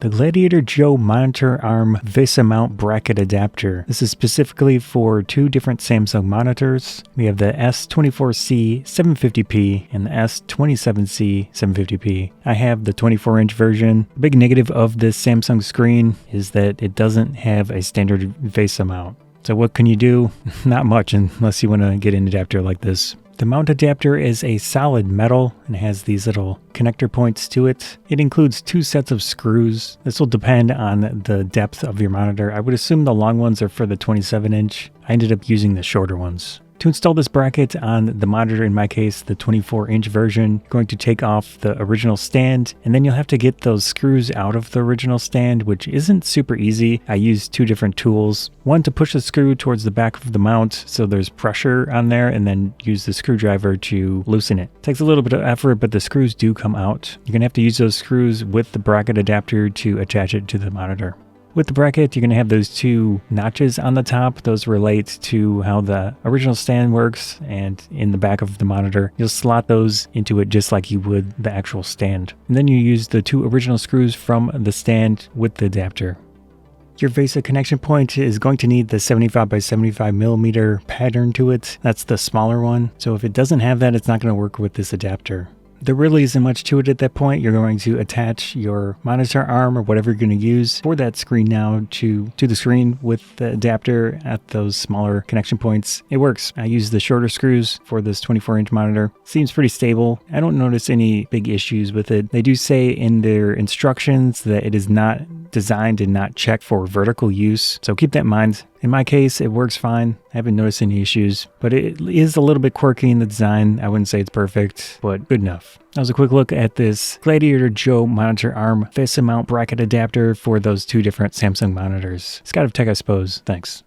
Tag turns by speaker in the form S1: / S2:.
S1: The Gladiator Joe monitor arm VESA mount bracket adapter. This is specifically for two different Samsung monitors. We have the S24C750P and the S27C750P. I have the 24-inch version. The big negative of this Samsung screen is that it doesn't have a standard VESA mount. So what can you do? Not much unless you want to get an adapter like this. The mount adapter is a solid metal and has these little connector points to it. It includes two sets of screws. This will depend on the depth of your monitor. I would assume the long ones are for the 27-inch. I ended up using the shorter ones. To install this bracket on the monitor, in my case, the 24-inch version, you're going to take off the original stand, and then you'll have to get those screws out of the original stand, which isn't super easy. I used two different tools. One to push the screw towards the back of the mount so there's pressure on there, and then use the screwdriver to loosen it. It takes a little bit of effort, but the screws do come out. You're going to have to use those screws with the bracket adapter to attach it to the monitor. With the bracket, you're going to have those two notches on the top. Those relate to how the original stand works, and in the back of the monitor, you'll slot those into it just like you would the actual stand. And then you use the two original screws from the stand with the adapter. Your VESA connection point is going to need the 75 by 75 millimeter pattern to it. That's the smaller one. So if it doesn't have that, it's not going to work with this adapter. There really isn't much to it at that point. You're going to attach your monitor arm or whatever you're going to use for that screen now to the screen with the adapter at those smaller connection points. It works. I use the shorter screws for this 24-inch monitor. Seems pretty stable. I don't notice any big issues with it. They do say in their instructions that it is not designed and not checked for vertical use, so keep that in mind. In my case, it works fine. I haven't noticed any issues, but it is a little bit quirky in the design. I wouldn't say it's perfect, but good enough. That was a quick look at this Gladiator Joe monitor arm VESA mount bracket adapter for those two different Samsung monitors. It's kind of tech, I suppose. Thanks.